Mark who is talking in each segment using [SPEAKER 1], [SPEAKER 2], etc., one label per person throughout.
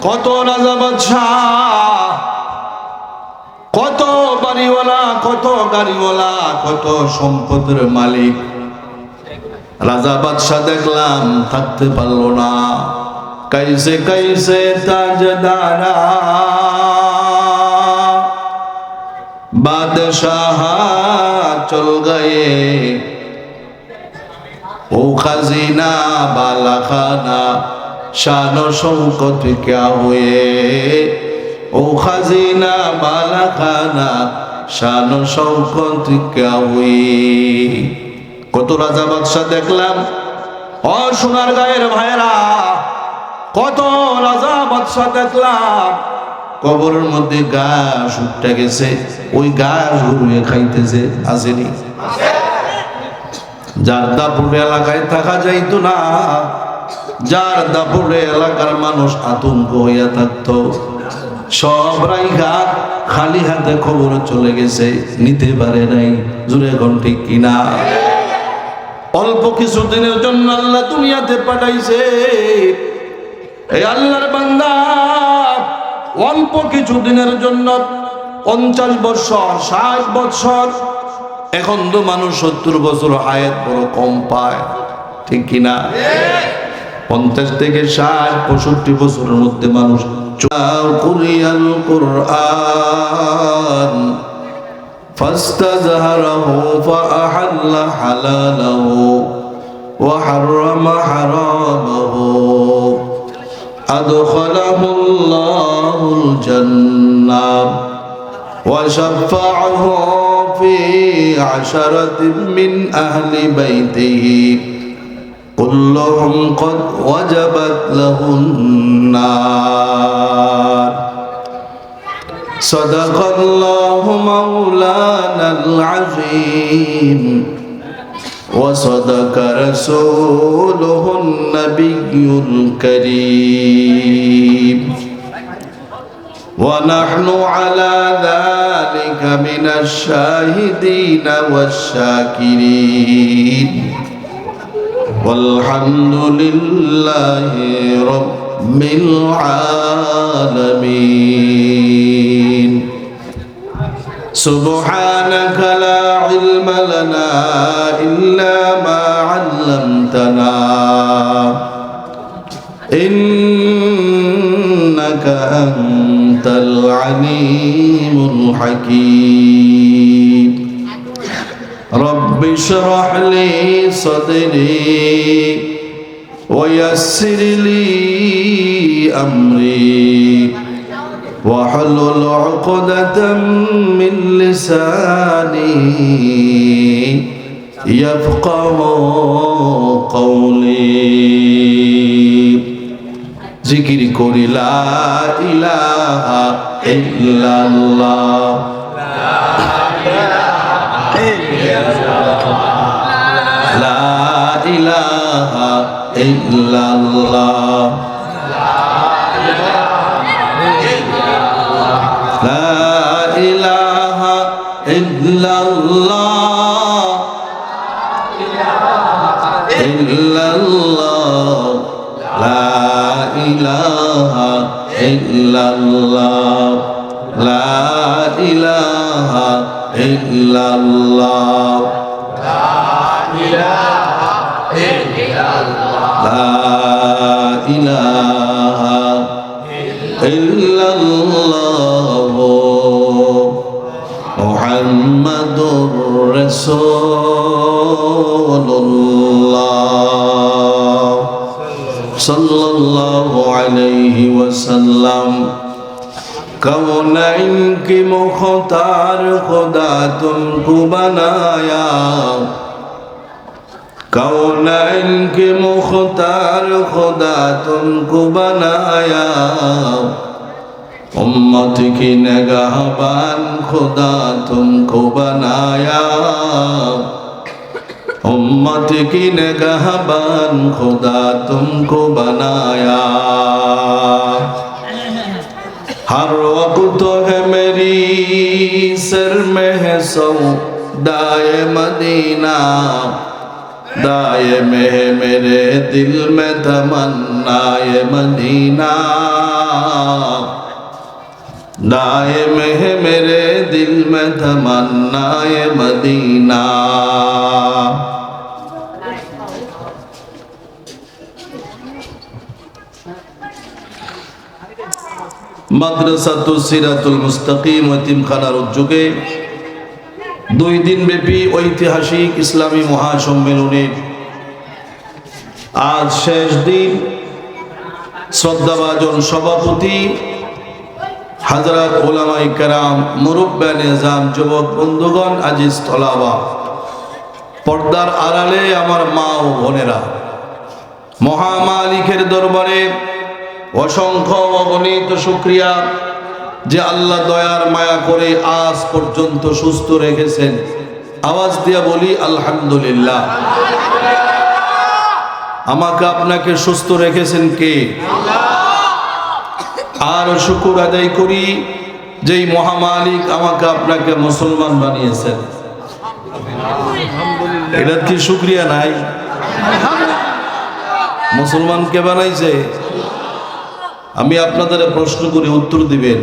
[SPEAKER 1] কত রাজা বাদশাহ, কত বাড়িওয়ালা, কত গাড়িওয়ালা, কত সম্পদের মালিক। রাজা বাদশাহ দেখলাম থাকতে পারলো না। कैसे कैसे ताजदारा बादशाह चल गए, ओ खजीना बाला खाना शान शौकत क्या हुए, ओ खजीना बाला खाना शान शौकत क्या हुई। কত রাজা বাদশাহ দেখলাম। ও সোনার গায়ের ভাইরা, কত রাজা বাদশাহ দেখলাম কবরের মধ্যে ঘাস উঠে গেছে, ওই ঘাস গরুয়ে খাইতেছে। আসেনি? যার দাপুরে এলাকায় থাকা যাইতো না, যার দাপুরে এলাকার মানুষ আতঙ্ক হইয়া থাকতো, সব রাইখা খালি হাতে খবর চলে গেছে, নিতে পারে নাই। জুড়ে ঘন ঠিক কিনা? অল্প কিছুদিনের জন্য আল্লাহ দুনিয়াতে পাঠাইছে। এই আল্লাহর বান্দা অল্প কিছুদিনের জন্য 50 বছর 60 বছর, এখন তো মানুষ 70 বছর হায়াত বড় কম পায়, ঠিক কিনা? 50 থেকে 60 65 বছরের মধ্যে মানুষ কুরিয়াল কুরআন ফাস্তাজহারাহু ফাআহাল্লা হালালাহু ওয়া হাররামা হারামাহু আদখালাহুল্লাহুল জান্নাহ ওয়া শাফাআহু ফি 'আশারাতিন মিন আহলি বাইতিহি কুল্লুহুম ক্বাদ ওয়াজাবাত লাহুন নার। সাদাকাল্লাহু মাওলানাল আযীম ওয়া সাদাকা রাসূলুহুন নাবিয়্যুল কারীম ওয়া নাহনু আলা যালিকা মিনাশ শাহিদিনা ওয়াশ শাকিরিন ওয়ালহামদুলিল্লাহি রাব্বিল আলামিন। সুবহানাকা লা ইলমা লানা ইল্লা মা 'আল্লামতানা ইন্নাকা আনতাল আলীমুল হাকীম। রব্বি ইশরাহ লি সাদরি ওয়া ইয়াসসির লি আমরি واحلل عقدة من لساني يفقه قولي। জিকির করি লা ইলাহা ইল্লাল্লাহ, লা ইলাহা ইল্লাল্লাহ, লা ইলাহা ইল্লাল্লাহ, ইল্লাল্লাহ, লা ইলাহা ইল্লাল্লাহ, লা ইলাহা ইল্লাল্লাহ, লা ইলাহা ইল্লাল্লাহ, লা ইলাহা ইল্লাল্লাহ মুহাম্মাদুর রাসূলুল্লাহ সাল্লাল্লাহু আলাইহি ওয়াসাল্লাম। कौनैन की मुख्तार खुदा तुमको बनाया, कौनैन की मुख्तार खुदा तुमको बनाया, उम्मत की निगाहबान खुदा तुमको बनाया, उम्मत की निगाहबान खुदा तुमको बनाया। हर वक्त है मेरी सर में है सौदाए मदीना, दाए में है मेरे दिल में तमन्ना तमन्नाए मदीना दायम है मेरे दिल में तमन्नाए मदीना। মাদ্রাসাতুস সিরাতুল মুস্তাকিম এতিমখানার উদ্যোগে 2 দিন ব্যাপী ঐতিহাসিক ইসলামী মহাসম্মেলনের আজ শেষ দিন। শ্রদ্ধাভাজন সভাপতি হযরত উলামায়ে কেরাম, মুরব্বিয়ানে আযম, যুবক বন্ধুগণ, আজিজ তলাবা, পর্দার আড়ালে আমার মা ও বোনেরা, মহামালিকের দরবারে অসংখ্য অগণিত শুকরিয়া যে আল্লাহ দয়ার মায়া করে আজ পর্যন্ত সুস্থ রেখেছেন। আওয়াজ দিয়া বলি আলহামদুলিল্লাহ। আমাকে আপনাকে সুস্থ রেখেছেন কে? আর শুকর আদায় করি যেই মহামালিক আমাকে আপনাকে মুসলমান বানিয়েছেন। এটার কি শুকরিয়া নাই? মুসলমান কে বানাইছে? আমি আপনাদের প্রশ্ন করি, উত্তর দিবেন।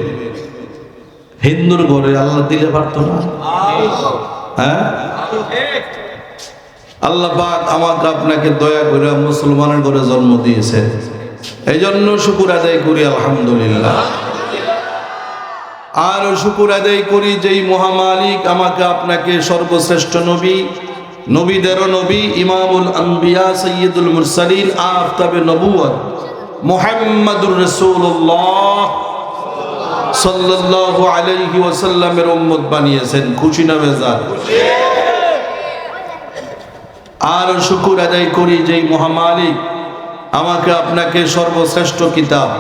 [SPEAKER 1] হিন্দুর ঘরে আল্লাহ দিলে পারতো না? হ্যাঁ, আল্লাহ পাক আমাকে আপনাকে দয়া করে মুসলমানের ঘরে জন্ম দিয়েছে, এই জন্য শুকর আদায় করি আলহামদুলিল্লাহ। আর শুকর আদায় করি যেই মহামালিক আমাকে আপনাকে সর্বশ্রেষ্ঠ নবী, নবীদেরও নবী, ইমামুল আম্বিয়া, সাইয়্যিদুল মুরসালিন, আফতাবে নবুয়ত মুহাম্মাদুর রাসূলুল্লাহ সাল্লাল্লাহু আলাইহি ওয়াসাল্লামের উম্মত বানিয়েছেন। খুশি না বেজার? আর শুকর আদায় করি যেই মহামালিক আমাকে আপনাকে সর্বশ্রেষ্ঠ কিতাব,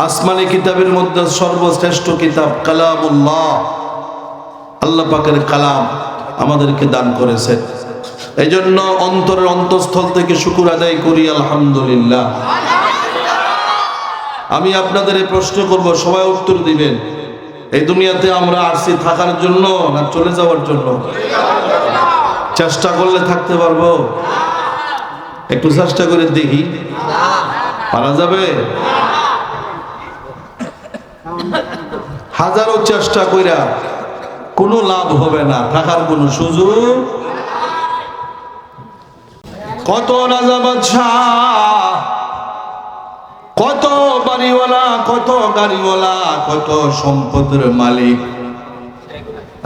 [SPEAKER 1] আসমানি কিতাবের মধ্যে সর্বশ্রেষ্ঠ কিতাব কালামুল্লাহ, আল্লাহ পাকের কালাম আমাদেরকে দান করেছেন। এই জন্য অন্তরের অন্তঃস্থল থেকে শুকর আদায় করি আলহামদুলিল্লাহ। আমি আপনাদের প্রশ্ন করব, সবাই উত্তর দিবেন। এই দুনিয়াতে আমরা আসছি থাকার জন্য না চলে যাওয়ার জন্য? চেষ্টা করলে থাকতে পারবো? একটু চেষ্টা করে দেখি, পারা যাবে? হাজারো চেষ্টা কইরা কোনো লাভ হবে না, থাকার কোনো সুযোগ। কত রাজা বাদশাহ, কত বাড়িওয়ালা, কত গাড়িওয়ালা, কত সম্পদের মালিক,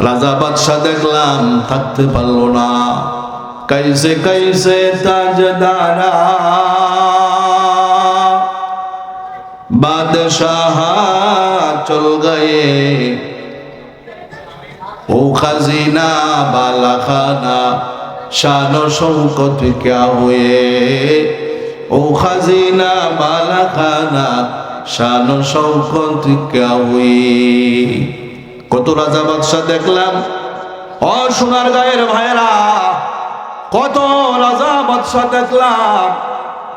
[SPEAKER 1] রাজা বাদশাহ দেখলাম থাকতে পারলো না। कैसे कैसे ताजदारा बादशाह चल गए, ओ खजीना बाला खाना शान शौकत क्या हुए, ओ खजीना बाला खाना शान शौकत क्या हुई। কত রাজা বাদশাহ দেখলাম। ও সোনার গায়ের ভাইরা, কত রাজা বাদশাহ দেখলাম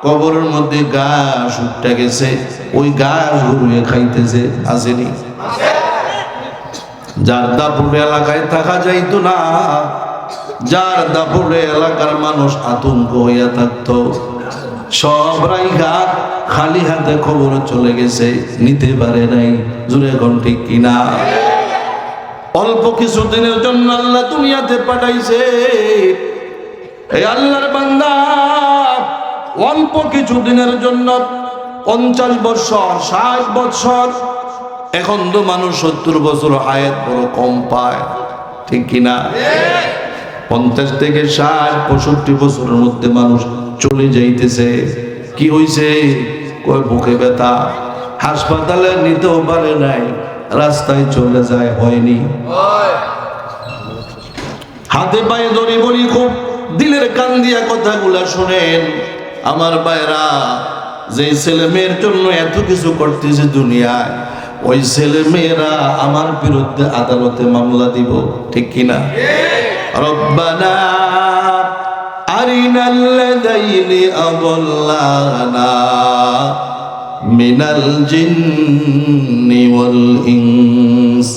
[SPEAKER 1] কবরের মধ্যে ঘাস উঠে গেছে, ওই ঘাস গরুয়ে খাইতেছে। আসেনি? যার দাপুরে এলাকায় থাকা যাইতো না, যার দাপুরে এলাকার মানুষ আতঙ্ক হইয়া থাকতো, সব রাইখা খালি হাতে খবরে চলে গেছে, নিতে পারে নাই। জুড়ে এখন ঠিক কিনা? অল্প কিছু দিনের জন্য আল্লাহ দুনিয়াতে পাঠাইছে। এই আল্লাহর বান্দা অল্প কিছু দিনের জন্য 50 বছর, 60 বছর, এখন তো মানুষ 70 বছর হায়াত বড় কম পায়, ঠিক কিনা? 50 থেকে 60, 65 বছরের মধ্যে মানুষ চলে যাইতেছে। কি হইছে? কই বুকে ব্যথা, হাসপাতালে নিতেও পারে নাই, রাস্তায় চলে যায়। হয়নি? হাতে পায়ে ধরে বলি, খুব দিলের কান দিয়া কথাগুলা শুনেন আমার ভাইরা। যে ছেলে মেয়ের জন্য এত কিছু করতেছে দুনিয়ায়, ওই ছেলে মেয়েরা আমার বিরুদ্ধে আদালতে মামলা দিব, ঠিক কিনা? রব্বানা আরিনাল্লাযাইনি আদাল্লানা মিনাল জিন্নি ওয়াল ইনস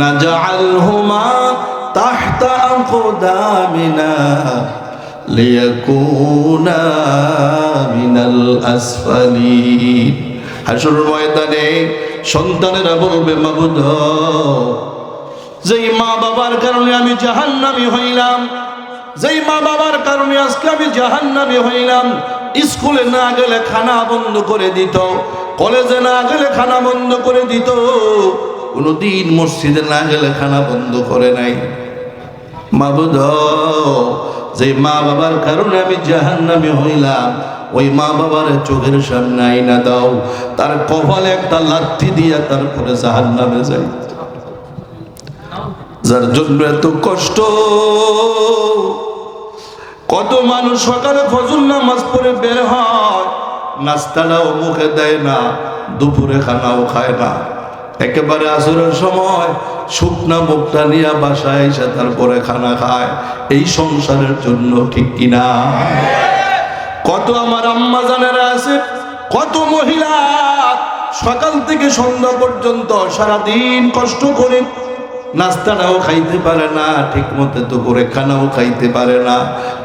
[SPEAKER 1] নাজআলহুমা তাহতা আকদামিনা লিয়াকুনা মিনাল আসফালিন। হাসর ময়দানে সন্তানেরা বলবে, মাবুদ, যেই মা বাবার কারণে আমি জাহান্নামী হইলাম, যেই মা বাবার কারণে আজকে আমি জাহান্নামী হইলাম, স্কুলে না গেলে খানা বন্ধ করে দিত, কলেজে না গেলে খানা বন্ধ করে দিত, কোনদিন মসজিদে না গেলে খানা বন্ধ করে নাই। মাবুদ, যে মা বাবার কারণে আমি জাহান্নামী হইলাম, ওই মা বাবার চোখের সামনে আইনা দাও, তার কপালে একটা লাথি দিয়া তারপরে জাহান্নামে যাই। যার জন্য এত কষ্ট। কত মানুষ সকালে ফজর নামাজ পড়ে বের হয়, নাস্তাটাও মুখে দেয় না, দুপুরে খানাও খায় না, একেবারে আসরের সময় শুকনা মুখটা নিয়ে বাসায় এসে তারপরে খানা খায়। এই সংসারের জন্য, ঠিক কিনা? কত আমার আম্মা জানেরা আছে, কত মহিলা সকাল থেকে সন্ধ্যা পর্যন্ত সারাদিন কষ্ট করে নাস্তাটাও খাইতে পারে না, ঠিক মতো তো করে খানাও খাইতে পারে না,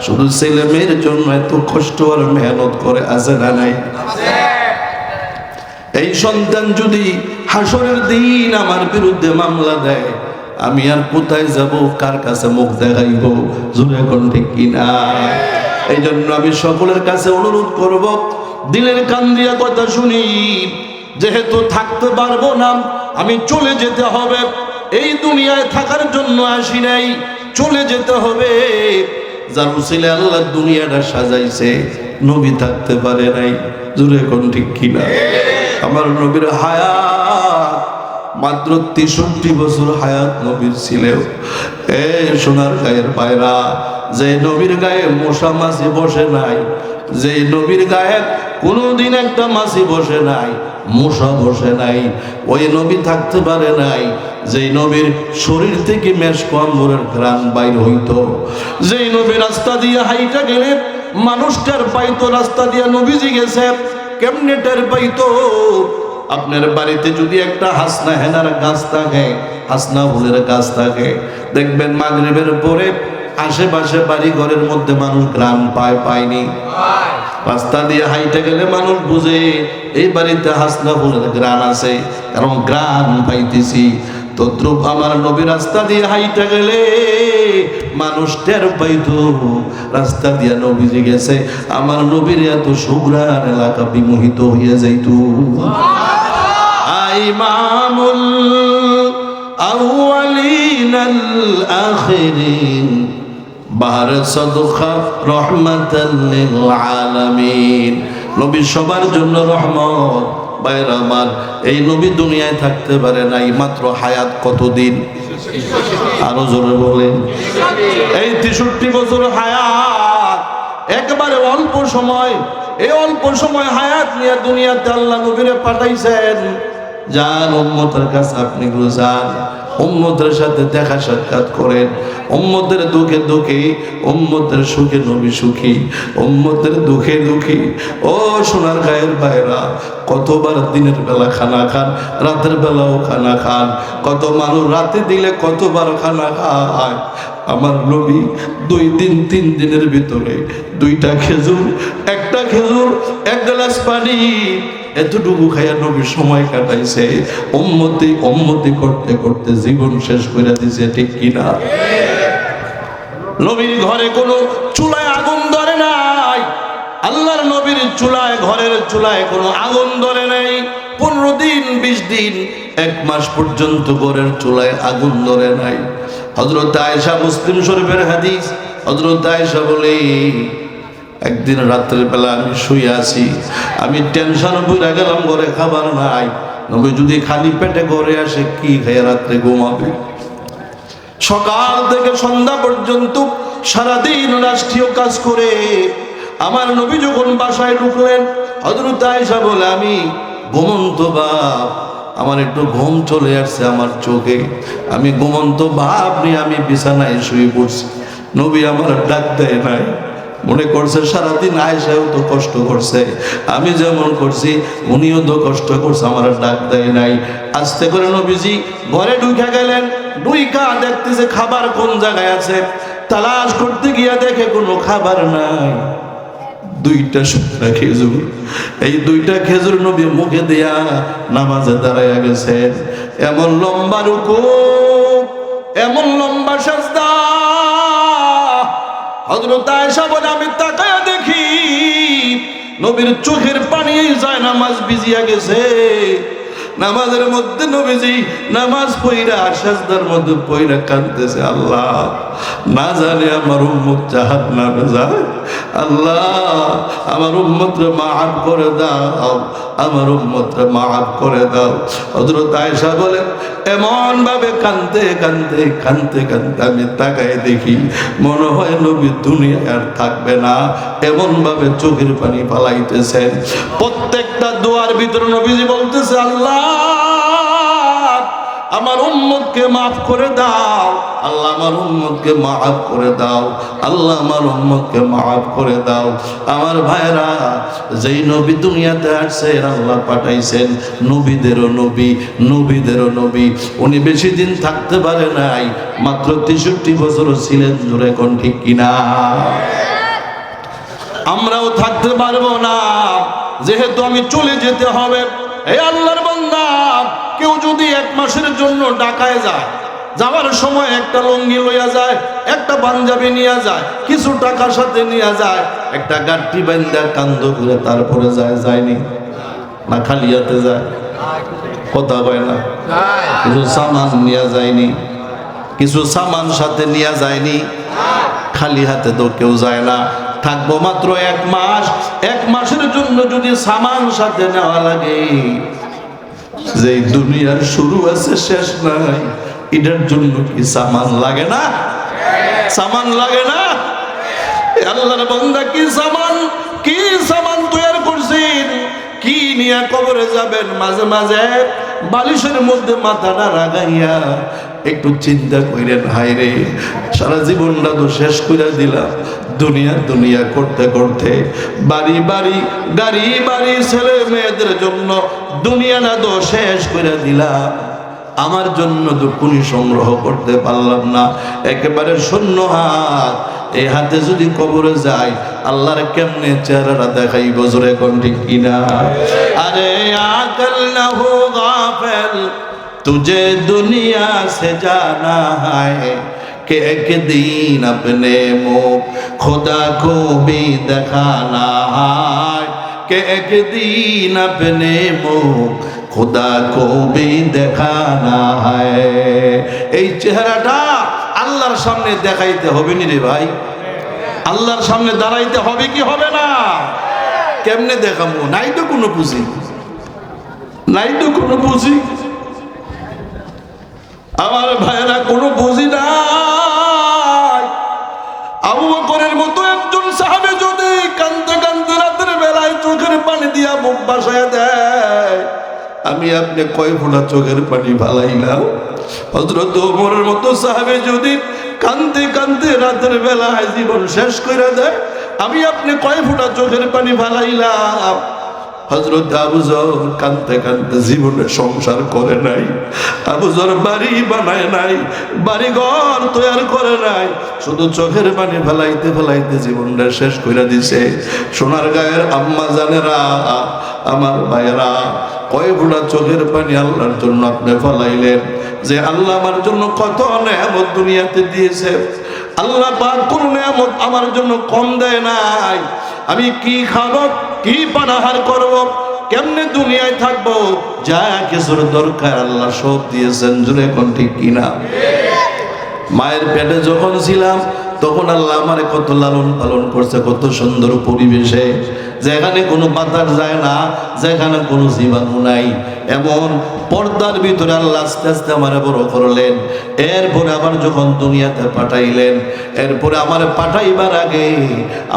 [SPEAKER 1] শুধু ছেলে মেয়ের জন্য এত কষ্ট আর মেহনত করে, আছে না নাই? এই সন্তান যদি হাসরের দিন আমার বিরুদ্ধে মামলা দেয়, আমি আর কোথায় যাব, কার কাছে মুখ দেখাইব? জোরে কোন, ঠিক কিনা? এই জন্য আমি সকলের কাছে অনুরোধ করব, দিলের কান দিয়া কথা শুনি, যেহেতু থাকতে পারবো না, আমি চলে যেতে হবে। এই দুনিয়ায় থাকার জন্য আসি নাই, চলে যেতে হবে। যার উসিলে আল্লাহ দুনিয়াটা সাজাইছে, নবী থাকতে পারে নাই। জোরে কোন, ঠিক কিনা? আমার নবীর হায়াত মাত্র 63 বছর হায়াত নবীর ছিল। এ সোনার গায়ের পায়রা, যে নবীর গায়ে মশা মাছি বসে নাই, যে নবীর গায়ে কোনোদিন একটা মাছি বসে নাই, মশা বসে নাই, ওই নবী থাকতে পারে নাই। যেই নবীর শরীর থেকে মেশক আম্বরের ঘ্রাণ বাইর হইতো, যেই নবী রাস্তা দিয়ে হাইটা গেলে মানুষটার পাইতো রাস্তা দিয়ে নবীজি গেছে, কেমনে টের পাইতো? আপনার বাড়িতে যদি একটা হাসনা হেনার গাছ থাকে, হাসনা ফুলের গাছ থাকে, দেখবেন মাগরিবের পরে আশেপাশে বাড়ি ঘরের মধ্যে মানুষ গ্রাম পায়নি। রাস্তা দিয়ে হাইটে গেলে মানুষ বুঝে এই বাড়িতে হাসনা ফুলের গ্রাম আছে, কারণ গ্রাম পাইতেছি। তদ্রুপ আমার নবী রাস্তা দিয়ে হাইটে গেলে মানুষ টের পাইতো রাস্তা দিয়া নবীজি গেছে। আমার নবীর এত সুগ্রাণ এলাকা বিমোহিত হয়ে যাইত। ইমামুল আউয়ালিন আল আখিরিন বাহর সাদখা রাহমাতাল লিল আলামিন। নবী সবার জন্য রহমত। বাইরে আমার, এই নবী দুনিয়ায় থাকতে পারে নাই, মাত্র হায়াত কতদিন? আরো জোরে বলেন। এই 63 বছর হায়াত, একবারে অল্প সময়। এই অল্প সময় হায়াত নিয়ে দুনিয়াতে আল্লাহ নবীরে পাঠাইছেন। যান উম্মতের কাছে আপনি যান, উম্মতের সাথে দেখা সাক্ষাৎ করেন, উম্মতের দুঃখে দুঃখী, উম্মতের সুখে নবী সুখী, উম্মতের দুঃখে দুঃখী। ও সোনার গায়ের বাইরা, কতবার দিনের বেলা খানা খান, রাতের বেলাও খানা খান। কত মানুষ রাতে দিলে কতবার খানা খায়। আমার নবী 2 দিন 3 দিনের ভিতরে 2টা খেজুর, একটা খেজুর, 1 গ্লাস পানি, এতটুকু খাইয়া নবী সময় কাটাইছে। উম্মতি করতে করতে জীবন শেষ করে দিছে, ঠিক কিনা? নবীর ঘরে কোনো চুলায় আগুন ধরে নাই। আল্লাহর নবীর চুলায়, ঘরের চুলায় কোনো আগুন ধরে নাই। 15 দিন 20 দিন 1 মাস পর্যন্ত ঘরের চুলায় আগুন ধরে নাই। হযরত আয়েশা, মুসলিম শরীফের হাদিস, হযরত আয়েশা বলে, একদিন রাত্রের বেলা আমি শুয়ে আছি, আমি টেনশনে পড়ে গেলাম, ঘরে খাবার নাই। নবী যদি খালি পেটে ঘরে আসে, কি খেয়ে রাত্রে ঘুমাবে? সকাল থেকে সন্ধ্যা পর্যন্ত সারাদিন রাষ্ট্রীয় কাজ করে আমার নবী যখন বাসায় ঢুকলেন, হযরত আয়েশা বলে, আমি ঘুমন্ত বাপ, আমার একটু ঘুম চলে আসছে আমার চোখে, আমি ঘুমন্ত ভাব নিয়ে আমি বিছানায় শুয়ে পড়ছি। নবী আমার ডাক দেয় নাই। মনে করছে সারাদিন আয়েশাও তো কষ্ট করছে, আমি যেমন করছি উনিও তো কষ্ট করছে, আমার ডাক দেয় নাই। আস্তে করে নবীজি ঘরে ঢুকে গেলেন। ঢুইকা দেখতেছে খাবার কোন জায়গায় আছে। তালাশ করতে গিয়া দেখে কোনো খাবার নাই, দুইটা শুকনা খেজুর। এই দুইটা খেজুর নবী মুখে দিয়া নামাজে দাঁড়াইয়া গেছেন। এমন লম্বা রুকু, এমন লম্বা সাজদা। হযরত আয়েশা বলে আমি তাকায়া দেখি নবীর চোখের পানি যায় নামাজ ভিজিয়া গেছে। নামাজের মধ্যে নবীজি নামাজ পড়া সাজদার মধ্যে পড়া কাঁদতেছে, আল্লাহ না জানে আমার উম্মত জাহান্নামে যায়, আল্লাহ আমার উম্মতরে মাফ করে দাও, আমার উম্মতরে মাফ করে দাও। হযরত আয়েশা বলেন এমন ভাবে কাঁদতে কাঁদতে কাঁদতে কাঁদতে আমি তাকায় দেখি মনে হয় নবী দুনিয়া আর থাকবে না, এমন ভাবে চোখের পানি ফালাইতেছেন। প্রত্যেকটা দোয়ার ভিতরে নবীজি বলতেছে আল্লাহ আমার উম্মতকে মাফ করে দাও, আল্লাহ আমার উম্মতকে মাফ করে দাও, আল্লাহ আমার উম্মতকে মাফ করে দাও। আমার ভাইরা, যেই নবী দুনিয়াতে আসছেন আল্লাহ পাঠাইছেন নবীদেরও নবী, নবীদেরও নবী। উনি বেশি দিন থাকতে পারে নাই, মাত্র 63 বছর ছিলেন। জোরে কোন ঠিক কিনা? আমরাও থাকতে পারবো না, যেহেতু আমি চলে যেতে হবে। এই আল্লাহর বান্দা, কেউ যদি 1 মাসের জন্য ঢাকায় যায়, যাওয়ার সময় একটা লুঙ্গি লইয়া যায়, একটা পাঞ্জাবি নিয়ে যায়, কিছু টাকা সাথে নিয়ে যায়, একটা গাঠি বান্ধা কান্দ করে তারপরে যায়, যায়নি না খালি হাতে যায়? কথা কয় না? কিছু সামান নিয়ে যায়নি, কিছু সামান সাথে নিয়ে যায়নি, খালি হাতে তো কেউ যায় না। থাকবো মাত্র 1 মাস, 1 মাসের জন্য যদি সামান সাথে নেওয়া লাগে, যে দুনিয়ার শুরু আছে শেষ নাই, এটার জন্য কি সামান লাগে না? সামান লাগে না? আল্লাহর বান্দা কি সামান তৈরি করছেন, কি নিয়ে কবরে যাবেন? মাঝে মাঝে বালিশের মধ্যে মাথাটা রাগাইয়া একটু চিন্তা করেন, হায় রে সারা জীবনটা তো শেষ করে দিলাম দুনিয়া দুনিয়া করতে করতে, বাড়ি বাড়ি গাড়ি বাড়ি ছেলে মেয়েদের জন্য দুনিয়াটা তো শেষ করে দিলাম, আমার জন্য তো কোনি সংগ্রহ করতে পারলাম না, একেবারে শূন্য হাত। এই হাতে যদি কবরে যায় আল্লাহর কেমনে চেহারাটা দেখাইব? জোরে কোন ঠিক কিনা? আরে আকল না হো গাফিল तुझे दुनिया से जाना है कि एक दिन अपने मुँह खुदा को भी दिखाना है कि एक दिन अपने मुँह खुदा को भी दिखाना है। এই চেহারাটা আল্লাহর সামনে দেখাইতে হবে নি রে ভাই? আল্লাহর সামনে দাঁড়াইতে হবে কি হবে না? কেমনে দেখাবো? নাই তো কোনো পুঁজি, নাই তো কোনো পুঁজি। আমার ভাইরা কোনো বুঝি নাই। আবু বকরের মতো একজন সাহাবী যদি কাঁদতে কাঁদতে রাতের বেলায় চোখের পানি দিয়া মুখ বাসায় দেয়, আমি আপনি কয় ফোঁটা চোখের পানি ফালাইলাম? হযরত ওমরের মতো সাহাবী যদি কাঁদতে কাঁদতে রাতের বেলায় জীবন শেষ করে দেয়, আমি আপনি কয় ফোঁটা চোখের পানি ফালাইলাম? হযরত আবু যর কাঁদতে কাঁদতে জীবনে সংসার করে নাই, আবু যর বাড়ি বানায় নাই, বাড়ি ঘর তৈরি করে নাই, শুধু চোখের পানি ফেলাইতে ফেলাইতে জীবনটা শেষ করে দিছে। সোনার গায়ের আম্মা জানেরা, আমার ভাইয়েরা, কয় ফোঁটা চোখের পানি আল্লাহর জন্য আপনি ফেলাইলেন? যে আল্লাহ আমার জন্য কত নেয়ামত দুনিয়াতে দিয়েছে, আল্লাহ পাক কোন নেয়ামত আমার জন্য কম দেয় নাই। আমি কি খাবো, কি পানাহার করব, কেমনে দুনিয়ায় থাকবো, যা কিছুর দরকার আল্লাহ সব দিয়েছেন। জুড়ে কোন ঠিক কিনা? মায়ের পেটে যখন ছিলাম তখন আল্লাহ আমারে কত লালন পালন করছে, কত সুন্দর পরিবেশে, যেখানে কোনো বাতাস যায় না, যেখানে কোনো জীবাণু নাই, এমন পর্দার ভিতরে আল্লাহ আস্তে আস্তে আমারে বড় করলেন। এরপরে আবার যখন দুনিয়াতে পাঠাইলেন, এরপরে আমার পাঠাইবার আগে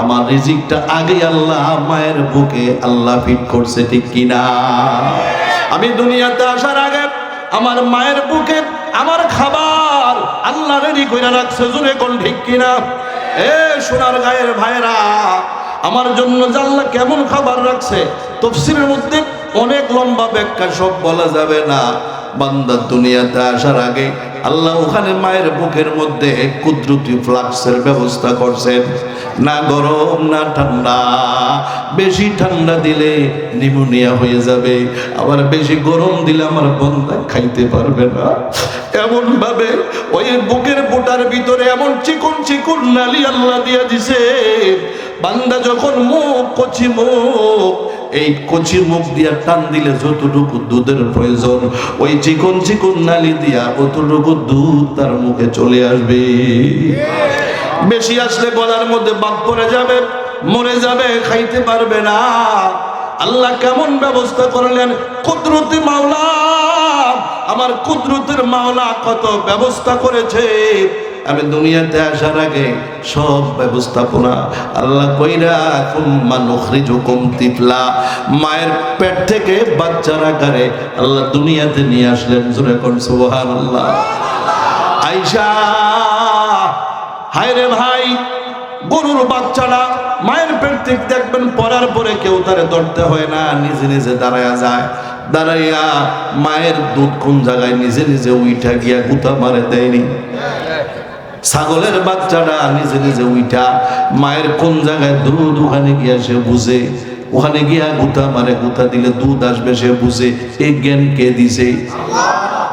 [SPEAKER 1] আমার রিজিকটা আগে আল্লাহ মায়ের বুকে আল্লাহ ফিট করছে, ঠিক কিনা? আমি দুনিয়াতে আসার আগে আমার মায়ের বুকে আমার খাবার আল্লাহ রেডি করে রাখছে। জোরে কোন ঠিক কিনা? এ সোনার গায়ের ভাইরা, আমার জন্য আল্লাহ কেমন খাবার রাখছে তাফসীরের মধ্যে অনেক লম্বা ব্যাখ্যা, সব বলা যাবে না। বান্দা দুনিয়াতে আসার আগে আল্লাহ ওখানে মায়ের বুকের মধ্যে কুদরতি ফ্লাক্সের ব্যবস্থা করছেন, না গরম না ঠান্ডা। বেশি ঠান্ডা দিলে নিউমোনিয়া হয়ে যাবে, আবার বেশি গরম দিলে আমার বান্দা খাইতে পারবে না। এমন ভাবে ওই বুকের বোটার ভিতরে এমন চিকন চিকন নালি আল্লাহ দিয়া দিছে, বান্দা যখন মুখ কচি মুখ, এই কচি মুখ দিয়া টান দিলে যতটুকু দুধের প্রয়োজন ওই চিকন চিকন নালি দিয়া অতটুকু দুধ তার মুখে চলে আসবে। বেশি আসলে গলার মধ্যে বাদ পড়ে যাবে, মরে যাবে, খাইতে পারবে না। আল্লাহ কেমন ব্যবস্থা করলেন, কুদরতি মাওলা, আমার কুদরতের মাওলা কত ব্যবস্থা করেছে। আমি দুনিয়াতে আসার আগে সব ব্যবস্থাপনা আল্লাহ কইরা কুম্মা নুখরিজুকুম তিফলা, মায়ের পেট থেকে বাচ্চার আকারে আল্লাহ দুনিয়াতে নিয়ে আসলেন। জোরে কোন সুবহানাল্লাহ। আয়েশা, হায় রে ভাই, গরুর বাচ্চাটা মায়ের পেট থেকে দেখবেন পড়ার পরে কেউ তারে ধরতে হয় না, নিজে নিজে দাঁড়ায়া যায়। দাঁড়াইয়া মায়ের দুধ কোন জায়গায় নিজে নিজে উইঠা গিয়া গুতা মারে দেয়নি। ছাগলের বাচ্চাটা নিজে নিজে উইঠা মায়ের কোন জায়গায় দুধ ওখানে গিয়া সে বুঝে, ওখানে গিয়া গুতা মারে, গুতা দিলে দুধ আসবে সে বুঝে। এই জ্ঞান কে দিছে?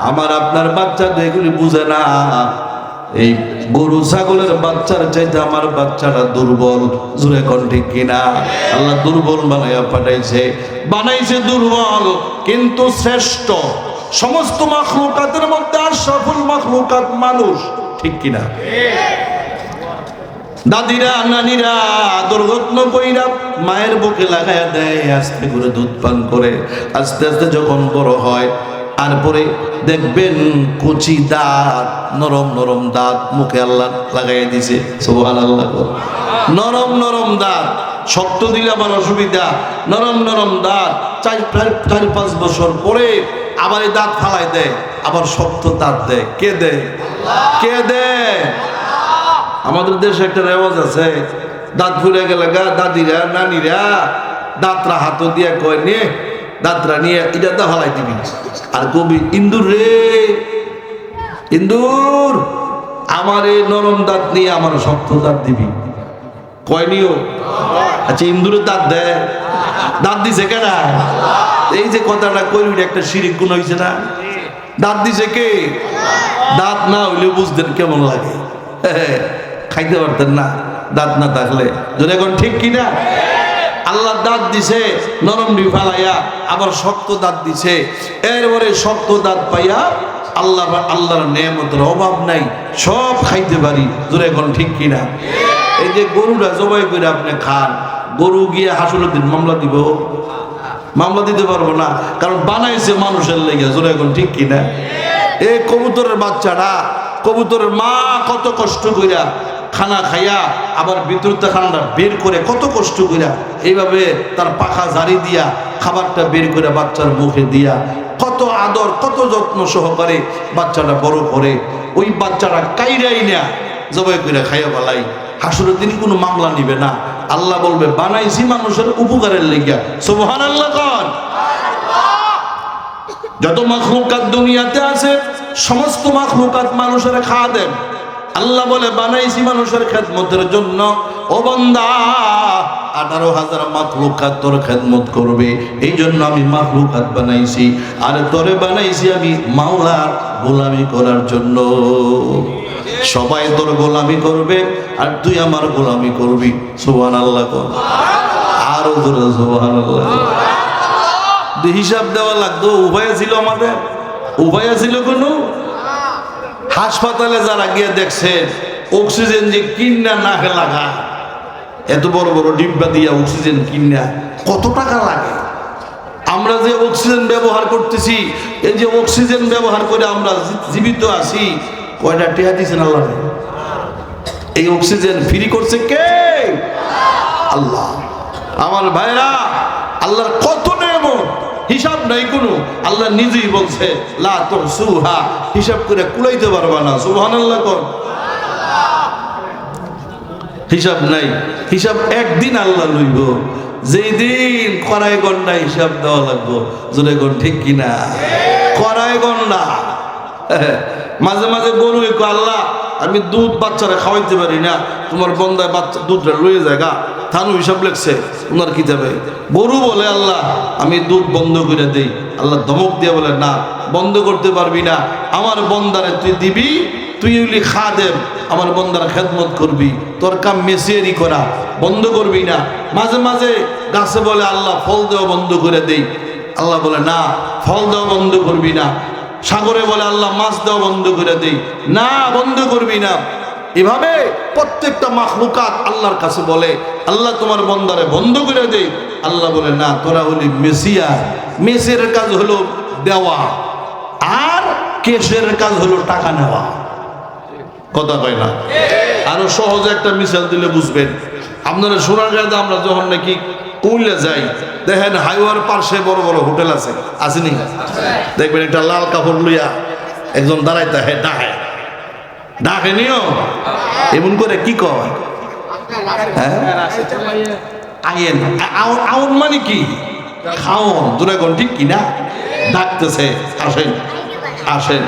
[SPEAKER 1] আমার আপনার বাচ্চা তো এগুলি বুঝে না। এই গরু ছাগলের বাচ্চার চাইতে আমার বাচ্চাটা দুর্বল। জোরে কোন ঠিক কিনা? আল্লাহ দুর্বল বানাইয়া পাঠাইছে, বানাইছে দুর্বল কিন্তু শ্রেষ্ঠ। সমস্ত মাখলুকাতের মধ্যে আশরাফুল মাখলুকাত মানুষ, ঠিক কিনা? দাদিরা নানিরা আদর যত্ন কইরা মায়ের বুকে লাগাইয়া দেয়, আস্তে করে দুধ পান করে আস্তে আস্তে যখন বড় হয়, আর পরে দেখবেন কচি দাঁত, নরম নরম দাঁত মুখে আল্লাহ লাগাইয়া দিছে। সুবহানাল্লাহ। নরম নরম দাঁত, শক্ত দিলে আবার অসুবিধা। নরম নরম দাঁত 4-5 বছর পরে আবার এই দাঁত ফালাই দেয়, আবার শক্ত দাঁত দেয়। কে দেয়? কে দেয়? আমাদের দেশে একটা রেওয়াজ আছে, দাঁত ফুলে গেলে দাদিরা নানিরা দাঁতরা হাত দিয়া কয় নিয়ে দাঁতরা নিয়ে এটা দা ফালাই দিবি। আর কবি, ইন্দুর রে ইন্দুর, আমার এই নরম দাঁত নিয়ে আমার শক্ত দাঁত দিবি। কয় নিও? আচ্ছা, ইন্দুরের দাঁত দেয়? দাঁত দিছে কেনা? এই যে কথাটা কইল, একটা শিরিক গুণ হয়েছে না? দাঁত দিছে কে? দাঁত না হইলে বুঝতেন কেমন লাগে, খাইতে পারতেন না দাঁত না থাকলে। যদি এখন ঠিক কিনা? আল্লাহ দাঁত দিছে নরম ফালাইয়া, আবার শক্ত দাঁত দিছে। এরপরে শক্ত দাঁত পাইয়া আল্লাহর নেয়ামতের অভাব নাই, সব খাইতে পারি। যদি এখন ঠিক কিনা? এই যে গরুটা জবাই করে আপনি খান, গরু গিয়ে হাসুরের দিন মামলা দিব? মামলা দিতে পারবো না, কারণ বানাইছে মানুষের লেগে। জোরে এখন ঠিক কিনা? এই কবুতরের বাচ্চাটা, কবুতরের মা কত কষ্ট কইরা খানা খাইয়া আবার ভিতরতে খানাটা বের করে কত কষ্ট কইরা এইভাবে তার পাখা জারি দিয়া খাবারটা বের করে বাচ্চার মুখে দিয়া কত আদর কত যত্ন সহকারে বাচ্চাটা বড় করে, ওই বাচ্চাটা কাইরাই না জবাই করে খাইয়া বালাই। হাসুরের দিন কোনো মামলা নিবে না। আল্লাহ বলবে বানাইছি মানুষের উপকারের লেগিয়া। সুবহানাল্লাহ। কোন যত মাখলুকাত দুনিয়াতে আছে সমস্ত মাখলুকাত মানুষের খাদেম। আল্লাহ বলে বানাইছি মানুষের খেদমতের জন্য। ও বান্দা, 18,000 মাখলুকাত তোর খেদমত করবে, এই জন্য আমি মাখলুকাত বানাইছি। আর তোরে বানাইছি আমি মাওলার গোলামি করার জন্য। সবাই তোর গোলামি করবে আর তুই আমার গোলামি করবি। সুবহানাল্লাহ। আরো জোরে সুবহানাল্লাহ। হিসাব দেওয়া লাগতো, উভয় ছিল আমাদের, উভয় ছিল কোনো। হাসপাতালে যারা গিয়ে দেখছেন অক্সিজেন যে কিনা নাকে লাগা, এত বড় বড় ডিব্বা দিয়া অক্সিজেন কিনা কত টাকা লাগে। আমরা যে অক্সিজেন ব্যবহার করতেছি, এই যে অক্সিজেন ব্যবহার করে আমরা জীবিত আছি, কয়টা টিয়া দিয়েছেন আল্লাহ? এই অক্সিজেন ফ্রি করছে কে? আল্লাহ। আমার ভাইরা, আল্লাহর কত নেয়ামত, হিসাব নাই কোনো। আল্লাহ নিজেই বলছে লা তুহসুহা, হিসাব করে কুলাইতে পারবা না। সুবহানাল্লাহ। কোন হিসাব নাই, হিসাব একদিন আল্লাহ লইব, যেই দিন কড়াই গন্ডা হিসাব দেওয়া লাগবো। জোরে কোন ঠিক কিনা? কড়াই গন্ডা মাঝে মাঝে গরু একটু আল্লাহ আমি দুধ বাচ্চারা খাওয়াইতে পারি না, তোমার বন্দায় বাচ্চা দুধটা লয়ে যায় গা, থানু হিসাব লেখছে ওনার কি যাবে। গরু বলে আল্লাহ আমি দুধ বন্ধ করে দেই, আল্লাহ ধমক দিয়ে বলে না বন্ধ করতে পারবি না, আমার বন্দারে তুই দিবি, তুই ওইলি খাদেম, আমার বন্দারা খেদমত করবি, তোর কাম মেসিয়ারি করা, বন্ধ করবি না। মাঝে মাঝে গাছে বলে আল্লাহ ফল দেওয়া বন্ধ করে দেই, আল্লাহ বলে না ফল দেওয়া বন্ধ করবি না। সাগরে বলে আল্লাহ মাছ দেওয়া বন্ধ করে দেই, না বন্ধ করবি না। এভাবে প্রত্যেকটা মাখলুকাত আল্লাহর কাছে বলে আল্লাহ তোমার বন্দারে বন্ধ করে দেই, আল্লাহ বলে না তোরা হলি মেসিয়া, মেসের কাজ হলো দেওয়া আর কেশের কাজ হলো টাকা নেওয়া। কথা কয় না? আরো সহজে একটা মিসাল দিলে বুঝবেন। আপনারা সোনারগাঁওতে আমরা যখন নাকি কইলে যাই, দেখেন হাইওয়ার পাশে বড় বড় হোটেল আছে, আসেনি? দেখবেন একটা লাল কাপড় লইয়া একজন দাঁড়াইতে হয়, ডাকে ডাকে নিও এমন করে কি কয়, আইয়েন আউন মানে কি খাওন, দুরাগন ঠিক কিনা ডাকতেছে আসেন আসেন।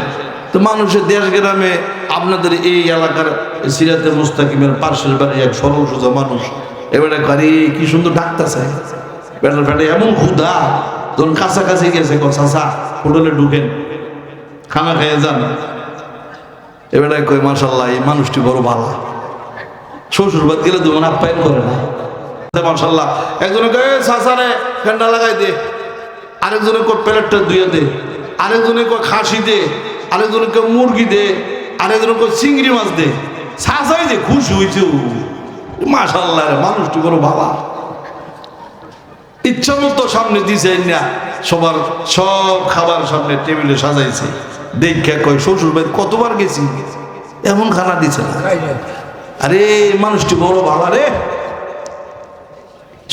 [SPEAKER 1] তো মানুষের দেশ গ্রামে আপনাদের এই এলাকার সিরাতে মুস্তাকিমের পার্শ্বের বাড়ি এক সরল সোজা মানুষ, এবারে গাড়ি কি সুন্দর ডাকতেছে, পেটের ফেটে এমন ক্ষুধা, যখন কাছাকাছি গেছে চাচা হোটেলে ঢুকেন খানা খেয়ে যান, এবারে কই মাশাআল্লাহ এই মানুষটি বড় ভালো, শ্বশুর বাদ গেলে তো আপ্যায়ন করে না মাশাআল্লাহ। একজনে কয়ে চাচারে ফ্যানটা লাগাই দে, আরেকজনে কয় প্লেটটা ধুয়ে দে, আরেকজনে কয় খাসি দে, আরেকজনে কয় মুরগি দে, আরেকজনে কয় চিংড়ি মাছ দে। চাচাই যে খুশি হয়েছে মাশাআল্লাহ রে মানুষটি বড় ভালো, ইচ্ছা মতো সামনে দিছে না, সবার সব খাবার সামনে টেবিলে সাজাইছে। দেখে কয় শ্বশুর বাড়ি কতবার গেছি এমন খানা দিছে না, আরে মানুষটি বড় ভালো রে।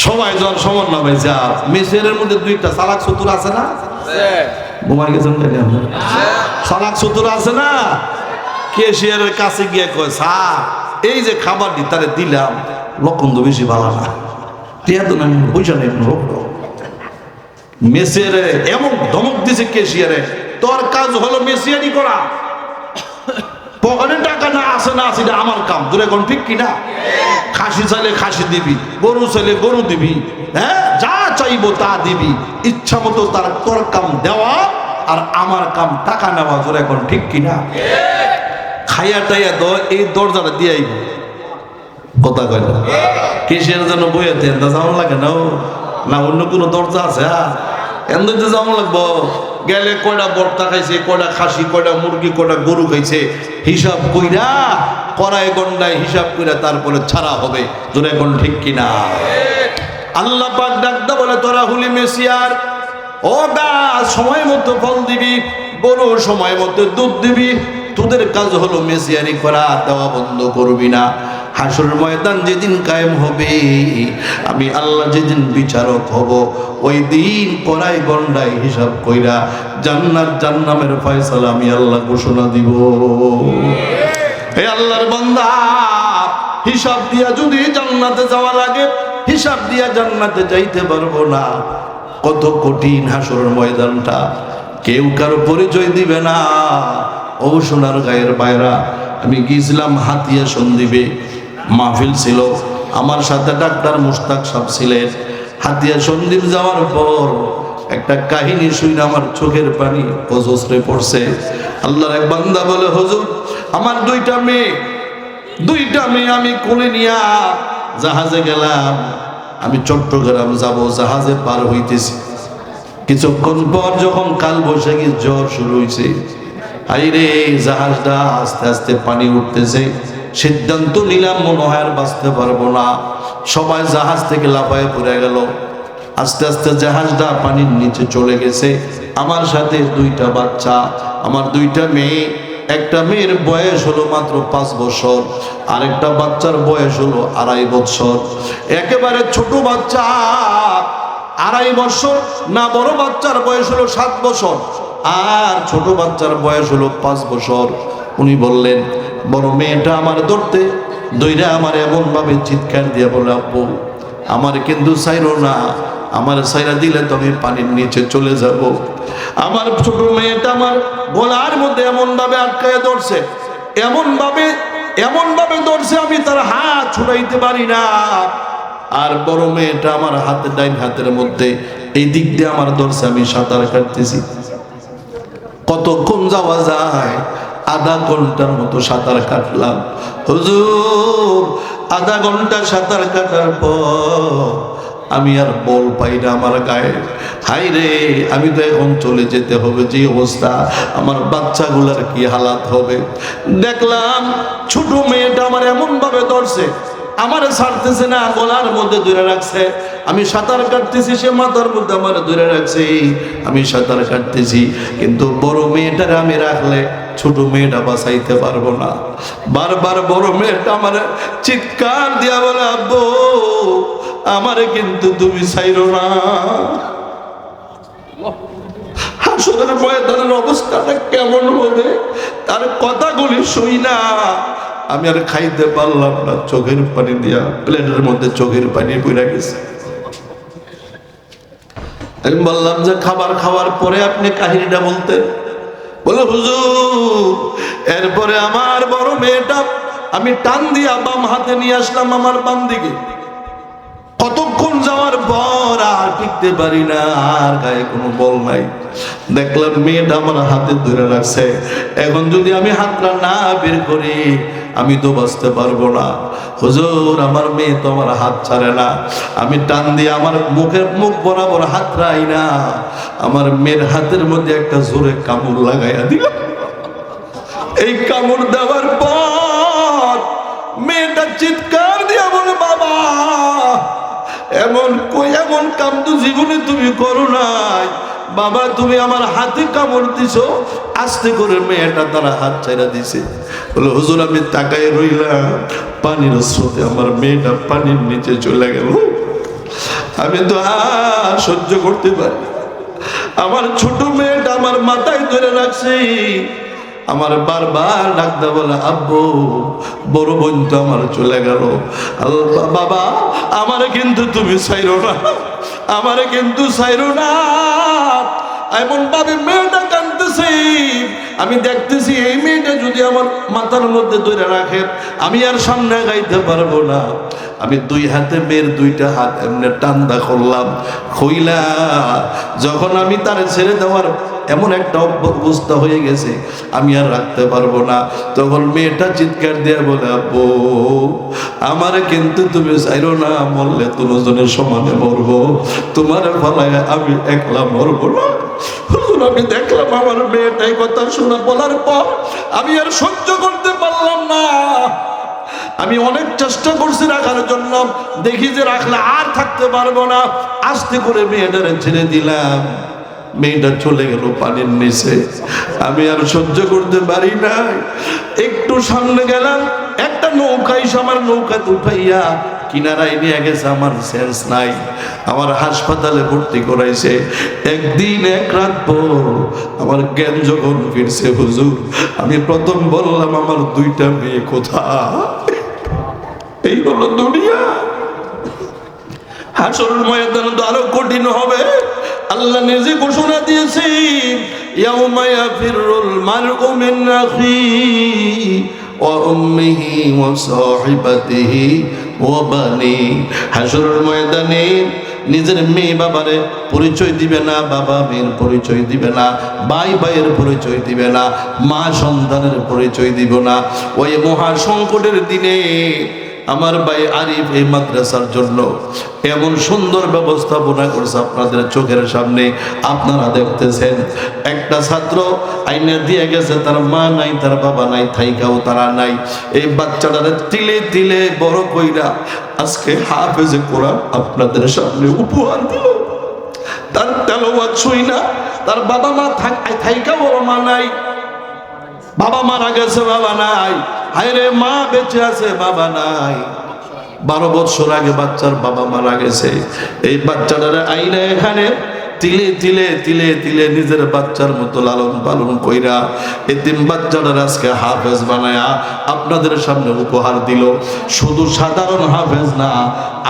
[SPEAKER 1] সবাই যখন সমান না ভাই যা মেসের মধ্যে দুইটা চালাক চতুর আছে না, ঘুমাই গেছেন চালাক চতুর আছে না, কেশিয়ারের কাছে গিয়ে কয় স্যার এই যে খাবার দি তারে দিলাম লক্ষণ তো বেশি ভালো না, টিয়া তো নাই পয়সা নেই, মেসিয়ারে এমন ধমক দিছে কেশিয়ারে, তোর কাজ হলো মেসিয়ারি করা, পকেটে টাকা না আসে না আসে আমার কাম, তোর এখন ঠিক কিনা? খাসি চাইলে খাসি দিবি, গরু চাইলে গরু দিবি, হ্যাঁ যা চাইবো তা দিবি, ইচ্ছা মতো তার তোর কাম দেওয়া আর আমার কাম টাকা নেওয়া, তোর এখন ঠিক কিনা? খাইয়া টাইয়া এই দরজাটা দিয়ে আইব, কথা কয় না কেশিয়ার জন্য বইয়াতে যেমন লাগে না, না অন্য কোনো দরজা আছে? এমন যেমন লাগবো গেলে কয়টা বর্তা খাইছে, কয়টা খাসি, কয়টা মুরগি, কয়টা গরু খাইছে, হিসাব কইরা কড়াই গন্ডায় হিসাব কইরা তারপরে ছাড়া হবে, তোর এখন ঠিক কিনা? আল্লাহ পাক ডাকদা বলে তোরা হুলি মেসিয়ার, ও গাছ সময় মতো ফল দিবি, গরু সময় মতো দুধ দিবি, তোদের কাজ হলো মেসিয়ারি করা, দেওয়া বন্ধ করবি না। হাসরের ময়দান যেদিন কায়েম হবে, আমি আল্লাহ যেদিন বিচারক হব, ওই দিন কড়াই গন্ডায় হিসাব কইরা জান্নাত জান্নামের ফয়সালা আমি আল্লাহ ঘোষণা দিব। হে আল্লাহর বান্দা, হিসাব দিয়া যদি জান্নাতে যাওয়া লাগে, হিসাব দিয়া জান্নাতে যাইতে পারবো না। কত কঠিন হাসরের ময়দানটা, কেউ কারো পরিচয় দিবে না। ও সোনার গায়ের বাইরা, আমি গিয়েছিলাম হাতিয়া সন্দ্বীপে, মাহফিল ছিল, আমার সাথে ডাক্তার মুশতাক সাহেব ছিলেন। হাতিয়া সন্দ্বীপ যাওয়ার পর একটা কাহিনী শুনে আমার চোখের পানি অজস্রে পড়ছে। আল্লাহর এক বান্দা বলে, হুজুর আমার দুইটা মেয়ে আমি কোলে নিয়া জাহাজে গেলাম, আমি চট্টগ্রাম যাব, জাহাজে পার হইতেছি। কিছুক্ষণ পর যখন কাল বৈশাখী জ্বর শুরু হয়েছে, আইরে জাহাজটা আস্তে আস্তে পানি উঠতেছে, সিদ্ধান্ত নিলাম মনে হয় আর বাঁচতে পারবো না। সবাই জাহাজ থেকে লাফায় পড়ে গেল। আস্তে আস্তে জাহাজটা পানির নিচে চলে গেছে। আমার সাথে দুইটা বাচ্চা, আমার দুইটা মেয়ে। একটা মেয়ের বয়স হলো মাত্র 5 বছর, আরেকটা বাচ্চার বয়স হলো 2.5 বছর। একেবারে ছোট বাচ্চা 2.5 বছর না, বড় বাচ্চার বয়স হলো 7 বছর, আর ছোট বাচ্চার বয়স হলো 5 বছর। উনি বললেন, বড় মেয়েটা আমার ধরতে দইরা আমার এমন ভাবে চিৎকার দিয়ে বলে, আব্বু আমার কিন্তু চাইরো না, আমার চাইরা দিলে তো আমি পানির নিচে চলে যাব। আমার ছোট মেয়েটা আমার গলার মধ্যে এমন ভাবে আটকায় ধরছে, এমন ভাবে ধরছে আমি তার হাত ছুটাইতে পারি না। আর বড় মেয়েটা আমার হাতে, ডাইন হাতের মধ্যে এই দিক দিয়ে আমার ধরছে, আমি সাঁতার কাটতেছি। কতক্ষণ যাওয়া যায়? আধা ঘন্টার মতো সাঁতার কাটলাম হুজুর। আধা ঘন্টা সাঁতার কাটার পর আমি আর বল পাই না আমার গায়ে। হাই রে, আমি তো এখন চলে যেতে হবে, যে অবস্থা আমার বাচ্চাগুলার কি হালাত হবে। দেখলাম ছোট মেয়েটা আমার এমন ভাবে ধরছে, আমার ছাড়তেছে না, গলার মধ্যে ধরে রাখছে। আমি সাঁতার কাটতেছি, সে মাথার মধ্যে আমার ধরে রাখছে, আমি সাঁতার কাটতেছি। কিন্তু বড় মেয়েটারে আমি রাখলে ছোট মেয়েটা বাঁচাইতে পারবো না। বারবার বড় মেয়েটা আমার চিৎকার দিয়া বলে, আব্বু আমারে কিন্তু তুমি ছাইরো না। হাসরের ময়দানের অবস্থাটা কেমন হবে তার কথাগুলি শুই না। আমি আর খাইতে পারলাম না, চোখের পানি দিয়া প্লেটের মধ্যে চোখের পানি পড়ে গেছে। আমি বললাম যে খাবার খাওয়ার পরে আপনি কাহিনীটা বলতেন। বলে হুজুর, এরপরে আমার বড় মেয়েটা আমি টান দিয়া বাম হাতে নিয়ে আসলাম আমার বাম দিকে। কতক্ষণ যাওয়ার পর আর টিকতে পারি না, আর গায়ে কোনো বল নাই। দেখলাম মেয়েটা আমার হাতে ধরে রাখছে। এখন যদি আমি হাতটা না বের করি আমি তো বাঁচতে পারবো না। হুজুর, আমার মেয়ে তো আমার হাত ছাড়ে না। আমি টান দিয়ে আমার মুখ বরাবর হাত রাই না, আমার মেয়ের হাতের মধ্যে একটা জোরে কামড় লাগাইয়া দিলাম। এই কামড় দেওয়ার পর মেয়েটা চিৎকার দিয়া বলে, বাবা এমন কাম তো জীবনে তুমি করো নাই বাবা, তুমি আমার হাতে কামড় দিছো। আস্তে করে মেয়েটা তারা হাত ছাইড়া দিছে। বলে হুজুর, আমি তাকায় রইলাম, পানির স্রোতে আমার মেয়েটা পানির নিচে চলে গেল। আমি তো আর সহ্য করতে পারি। আমার ছোট মেয়েটা আমার মাথায় ধরে রাখছে, আমার বারবার ডাকতে বলে, আব্বু বড় বোন তো আমার চলে গেল, বাবা আমারে কিন্তু তুমি ছাইরো না, আমারে কিন্তু ছাইরো না। এমন ভাবে মেয়েটা কাঁদতেছে, আমি দেখতেছি এই মেয়েটা যদি আমার মাথার মধ্যে ধরে রাখে আমি আর সামনে গাইতে পারবো না। আমি দুই হাতে মেয়ের দুইটা হাত এমনি টান্দা করলাম, খইলা যখন আমি তার ছেড়ে দেওয়ার এমন একটা অবস্থা হয়ে গেছে আমি আর রাখতে পারবো না, তখন মেয়েটা চিৎকার দিয়ে বলে, আব্বু আমারে কিন্তু তুমি চাইরো না, মরলে দুজনের সমানে মরবো, তোমার ফলায় আমি একলা মরবো না। আমি দেখলাম আমার মেয়েটাই কথা শোনা বলার পর আমি আর সহ্য করতে পারলাম না। আমি অনেক চেষ্টা করছি রাখার জন্য, দেখি যে রাখলে আর থাকতে পারবো না। আস্তে করে মেয়েটারে ছেড়ে দিলাম, মেয়েটা চলে গেল পানির নিচে। আমি আর সহ্য করতে পারি নাই। একটু সামনে গেলাম, একটা নৌকা এসে আমার নৌকাতে উঠাইয়া কিনারায় নিয়ে গেছে। আমার সেন্স নাই, আমার হাসপাতালে ভর্তি করাইছে। একদিন এক রাত পর আমার জ্ঞান যখন ফিরছে হুজুর, আমি প্রথম বললাম আমার দুইটা মেয়ে কোথায়? এই হলো দুনিয়া। হাসরের ময়দান তো আরো কঠিন হবে। আল্লাহ নিজে ঘোষণা দিয়েছে, ইয়াউমা ইয়াফিরুল মারউ মিন আখিহি ওয়া উম্মিহি ওয়া সাহিবাতিহি ওয়া বানি। হাসরের ময়দানে নিজের মেয়ে বাবারে পরিচয় দিবে না, বাবা মেয়ের পরিচয় দিবে না, ভাই ভাইয়ের পরিচয় দিবে না, মা সন্তানের পরিচয় দিব না। ওই মহা সংকটের দিনে আমার ভাই আরিফ এই মাদ্রাসার জন্য এমন সুন্দর ব্যবস্থাপনা করছে, আপনাদের চোখের সামনে আপনারা দেখতেছেন। একটা ছাত্র আইনে দিয়ে গেছে, তার মা নাই, তার বাবা নাই, থাইকাও তারা নাই। এই বাচ্চাটারে তিলে তিলে বড় কইরা আজকে হাফেজে কোরআন আপনাদের সামনে উপহার দিল। তার তেলাওয়াত শুই না, তার বাবা মা থাইকাও বড় মা নাই, বাবা মারা গেছে, বাবা নাই। হায়রে মা বেঁচে আছে, বাবা নাই। 12 বছর আগে বাচ্চার বাবা মারা গেছে। এই বাচ্চাটারে আইনা এখানে তিলে তিলে তিলে তিলে নিজের বাচ্চার মতো লালন পালন কইরা এতিম বাচ্চাটার আজকে হাফেজ বানায়া আপনাদের সামনে উপহার দিল। শুধু সাধারণ হাফেজ না,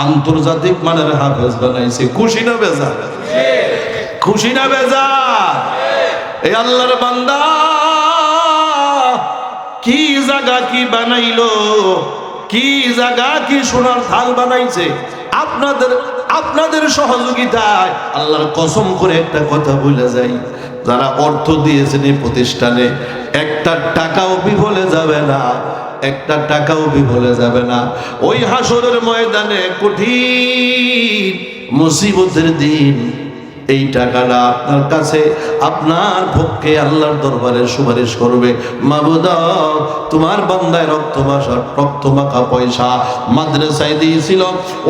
[SPEAKER 1] আন্তর্জাতিক মানের হাফেজ বানাইছে। খুশি না বেজার? খুশি না বেজার? এই আল্লাহর বান্দা কি জায়গা কি বানাইলো, কি জায়গা কি সোনার থাল বানাইছে আপনাদের সহযোগিতায়। আল্লাহর কসম করে একটা কথা বলে যাই, যারা অর্থ দিয়েছেন এই প্রতিষ্ঠানে একটা টাকাও বিফলে যাবে না, একটা টাকাও বিফলে যাবে না। ওই হাসরের ময়দানে কঠিন মুসিবতের দিন এই টাকাটা আপনার কাছে আপনার পক্ষে আল্লাহর দরবারে সুপারিশ করবে। মাবুদ, তোমার বান্দায় রক্ত মাখা পয়সা মাদ্রাসায় দিয়েছিল,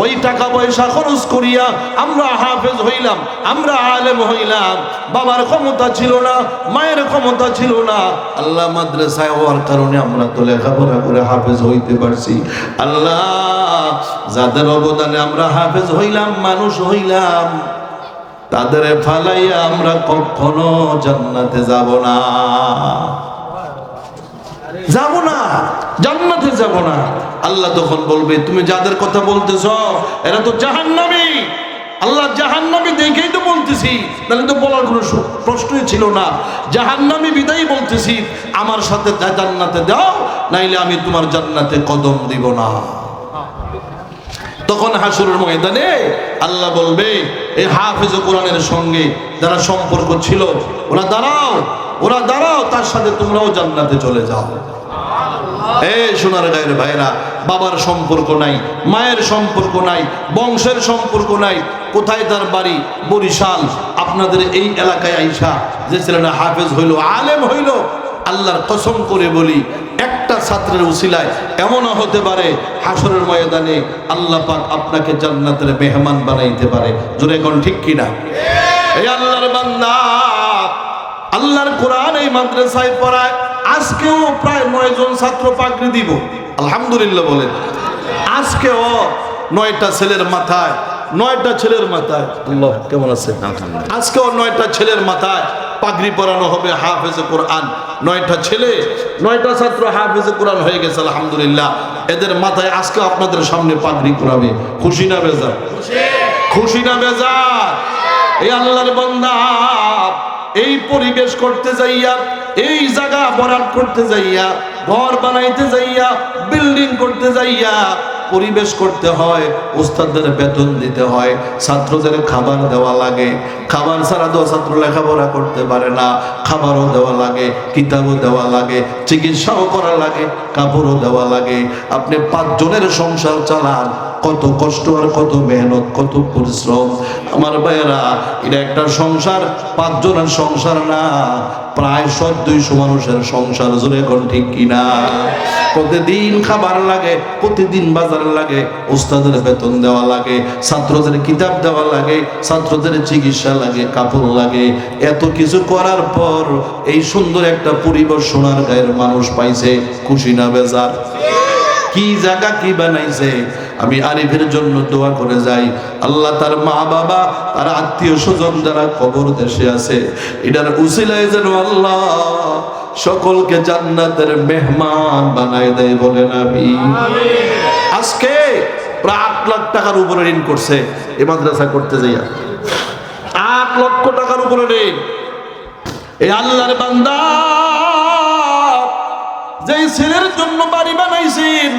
[SPEAKER 1] ওই টাকা পয়সা খরচ করিয়া আমরা হাফেজ হইলাম, আমরা আলেম হইলাম। বাবার ক্ষমতা ছিল না, মায়ের ক্ষমতা ছিল না, আল্লাহ মাদ্রাসায় হওয়ার কারণে আমরা তো লেখাপড়া করে হাফেজ হইতে পারছি। আল্লাহ, যাদের অবদানে আমরা হাফেজ হইলাম, মানুষ হইলাম, তাদের ফালাইয়া আমরা কখনো জান্নাতে যাব না, জান্নাতে যাব না। আল্লাহ তখন বলবে, তুমি যাদের কথা বলতেছ এরা তো জাহান্নামী। আল্লাহ, জাহান্নামী দেখেই তো বলতেছি, তাহলে তো বলার কোনো প্রশ্নই ছিল না। জাহান্নামী বিদায় বলতেছি, আমার সাথে জান্নাতে দাও, নাইলে আমি তোমার জান্নাতে কদম দিব না। তখন হাসরের ময়দানে আল্লাহ বলবে, এই হাফেজ কোরআনের সঙ্গে যারা সম্পর্ক ছিল ওরা দাঁড়াও, তার সাথে তোমরাও জান্নাতে চলে যাও। এই সোনার গায়ের ভাইরা, বাবার সম্পর্ক নাই, মায়ের সম্পর্ক নাই, বংশের সম্পর্ক নাই, কোথায় তার বাড়ি? বরিশাল। আপনাদের এই এলাকায় আইসা যে ছেলেটা হাফেজ হইল, আলেম হইল, আল্লাহর কসম করে বলি, একটা ছাত্রের উসিলায় এমনও হতে পারে হাসরের ময়দানে আল্লাহ পাক আপনাকে জান্নাতের মেহমান বানাইতে পারে। জোরে কোন ঠিক কিনা? এই আল্লাহর বান্দা, আল্লাহর কোরআন এই মাদ্রাসায় পড়ায়। আজকেও প্রায় 9 জন ছাত্র পাগড়ি দিব, আলহামদুলিল্লাহ বলেন। আজকেও 9টা ছেলের মাথায়, 9টা ছেলের মাথায়, আল্লাহ কেমন আছে, আজকেও 9টা ছেলের মাথায় পাগড়ি পরানো হবে হাফেজে কোরআন। 9টা ছেলে, 9টা ছাত্র হাফেজে কোরআন হয়ে গেছে, আলহামদুলিল্লাহ। এদের মাথায় আজকে আপনাদের সামনে পাগড়ি পরাবে। খুশি না বেজার? খুশি না বেজার? এই আল্লাহর বান্দা, এই পরিবেশ করতে যাইয়া, এই জায়গা ভরাট করতে যাইয়া, ঘর বানাইতে যাইয়া, বিল্ডিং করতে যাইয়া পরিবেশ করতে হয়, উস্তাদদের বেতন দিতে হয়, ছাত্রদের খাবার দেওয়া লাগে। খাবার ছাড়া তো ছাত্র লেখাপড়া করতে পারে না। খাবারও দেওয়া লাগে, কিতাবও দেওয়া লাগে, চিকিৎসাও করা লাগে, কাপড়ও দেওয়া লাগে। আপনি 5 জনের সংসার চালান, কত কষ্ট আর কত মেহনত, কত পরিশ্রম। আমার ভাইয়েরা, এটা একটা সংসার 5 জনের সংসার না, প্রায় 200 মানুষের সংসার। জোরে কোন ঠিক কিনা? প্রতিদিন খাবার লাগে, প্রতিদিন বাজার লাগে, উস্তাদের বেতন দেওয়া লাগে, ছাত্রদের কিতাব দেওয়া লাগে, ছাত্রদের চিকিৎসা লাগে, কাপড় লাগে। এত কিছু করার পর এই সুন্দর একটা পরিবেশ সোনার গায়ের মানুষ পাইছে। খুশি না বেজার? কি জায়গা কি বানাইছে। আমি আরিফের জন্য দোয়া করে যাই, আল্লাহ তার মা বাবা, তার আত্মীয় স্বজন যারা কবর দেশে আছে, এটার উসিলায় যেন আল্লাহ সকলকে জান্নাতের মেহমান বানায় দেয়, বলেন আমিন। আজকে প্রায় 8 লাখ টাকার উপরে ঋণ করছে এই মাদ্রাসা করতে যাইয়া, 8 লক্ষ টাকার উপরে ঋণ। এই আল্লাহর বান্দা, যেই ছেলের জন্য বাড়ি বানাইছেন,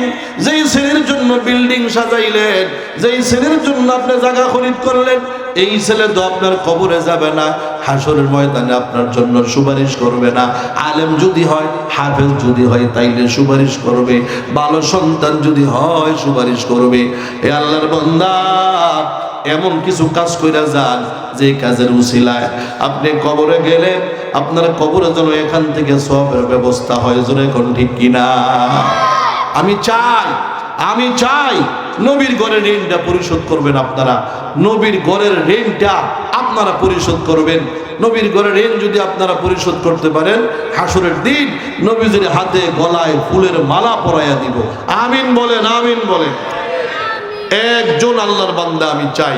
[SPEAKER 1] যেই ছেলের জন্য বিল্ডিং সাজাইলেন, যেই ছেলের জন্য আপনি জায়গা খরিদ করলেন, এই ছেলে তো আপনার কবরে যাবে না, হাসরের ময়দানে আপনার জন্য সুপারিশ করবে না। আলেম যদি হয়, হাফেজ যদি হয়, তাইলে সুপারিশ করবে। ভালো সন্তান যদি হয়, সুপারিশ করবে। এ আল্লাহর বান্দা, এমন কিছু কাজ কইরা যান যে কাজের উসিলায় আপনি কবরে গেলে আপনার কবরে যেন এখান থেকে সওয়াবের ব্যবস্থা হয়। জোরে কোন ঠিক কিনা? আমি চাই নবীর ঘরের ঋণটা পরিশোধ করবেন আপনারা। নবীর ঘরের ঋণটা আপনারা পরিশোধ করবেন। নবীর ঘরের ঋণ যদি আপনারা পরিশোধ করতে পারেন, হাসরের দিন নবীজির হাতে গলায় ফুলের মালা পরাইয়া দিব। আমিন বলেন, আমিন বলেন। একজন আল্লাহর বান্দা আমি চাই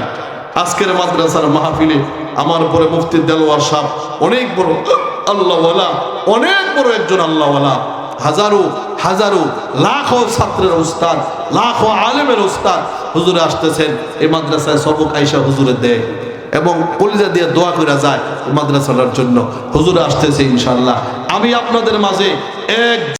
[SPEAKER 1] আজকের মাদ্রাসার মাহফিলে আমার পরে মুফতি দেলোয়ার সাহেব, অনেক বড় আল্লাহওয়ালা, অনেক বড় একজন আল্লাহওয়ালা, হাজারো লাখো ছাত্রের উস্তাদ, লাখো আলেমের উস্তাদ হুজুরে আসতেছেন। এই মাদ্রাসায় সবক আইসা হুজুরে দেয়, এবং কলিজা দিয়ে দোয়া করে যায় মাদ্রাসাটার জন্য। হুজুর আসতেছে ইনশাআল্লাহ। আমি আপনাদের মাঝে এক